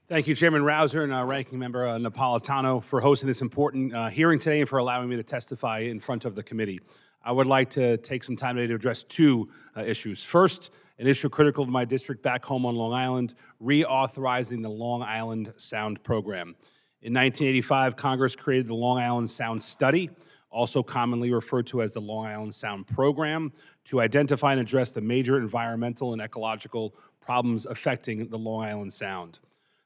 Thank you, Chairman Rouser and Ranking Member Napolitano, for hosting this important hearing today and for allowing me to testify in front of the committee. I would like to take some time today to address two issues. First, an issue critical to my district back home on Long Island, reauthorizing the Long Island Sound Program. In 1985, Congress created the Long Island Sound Study, also commonly referred to as the Long Island Sound Program, to identify and address the major environmental and ecological problems affecting the Long Island Sound.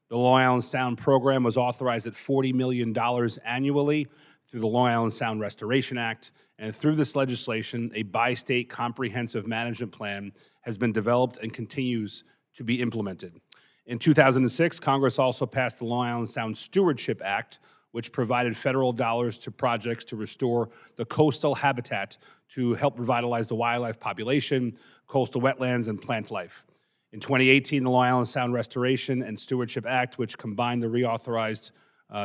The Long Island Sound Program was authorized at $40 million annually through the Long Island Sound Restoration Act, and through this legislation, a bi-state comprehensive management plan has been developed and continues to be implemented. In 2006, Congress also passed the Long Island Sound Stewardship Act, which provided federal dollars to projects to restore the coastal habitat to help revitalize the wildlife population, coastal wetlands, and plant life. In 2018, the Long Island Sound Restoration and Stewardship Act, which combined the reauthorized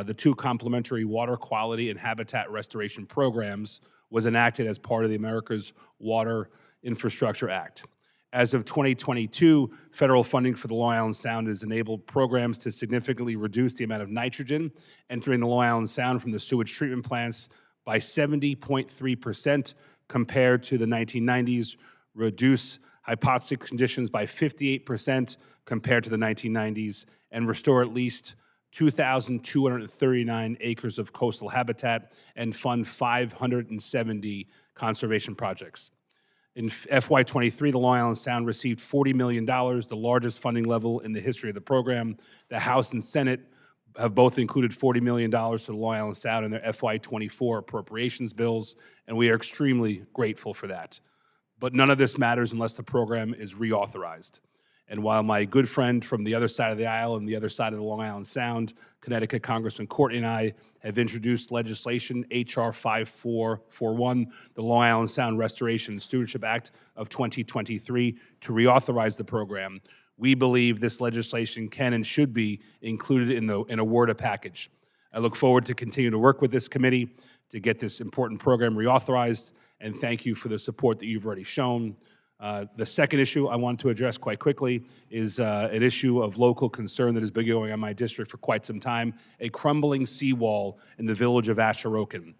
the two complementary water quality and habitat restoration programs, was enacted as part of the America's Water Infrastructure Act. As of 2022, federal funding for the Long Island Sound has enabled programs to significantly reduce the amount of nitrogen entering the Long Island Sound from the sewage treatment plants by 70.3% compared to the 1990s, reduce hypoxic conditions by 58% compared to the 1990s, and restore at least 2,239 acres of coastal habitat and fund 570 conservation projects. In FY23, the Long Island Sound received $40 million, the largest funding level in the history of the program. The House and Senate have both included $40 million for the Long Island Sound in their FY24 appropriations bills, and we are extremely grateful for that. But none of this matters unless the program is reauthorized. And while my good friend from the other side of the aisle and the other side of the Long Island Sound, Connecticut Congressman Courtney and I, have introduced legislation, H.R. 5441, the Long Island Sound Restoration and Stewardship Act of 2023, to reauthorize the program, we believe this legislation can and should be included in a WRDA package. I look forward to continue to work with this committee to get this important program reauthorized, and thank you for the support that you've already shown. The second issue I want to address quite quickly is an issue of local concern that has been going on in my district for quite some time, a crumbling seawall in the village of Asharoken.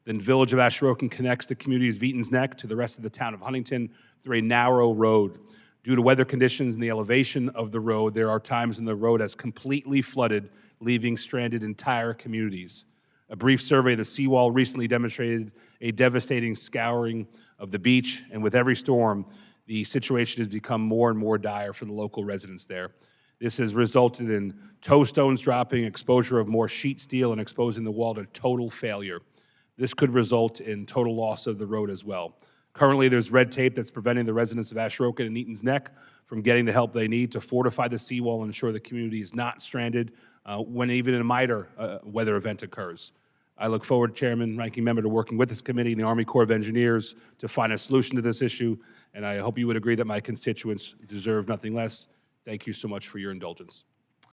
The village of Asharoken connects the community's Wheaton's Neck to the rest of the town of Huntington through a narrow road. Due to weather conditions and the elevation of the road, there are times when the road has completely flooded, leaving stranded entire communities. A brief survey of the Seawall recently demonstrated a devastating scouring of the beach, and with every storm, the situation has become more and more dire for the local residents there. This has resulted in tow stones dropping, exposure of more sheet steel, and exposing the wall to total failure. This could result in total loss of the road as well. Currently, there's red tape that's preventing the residents of Asharoken and Eaton's Neck from getting the help they need to fortify the seawall and ensure the community is not stranded when even a minor weather event occurs. I look forward, Chairman, Ranking Member, to working with this committee and the Army Corps of Engineers to find a solution to this issue, and I hope you would agree that my constituents deserve nothing less. Thank you so much for your indulgence.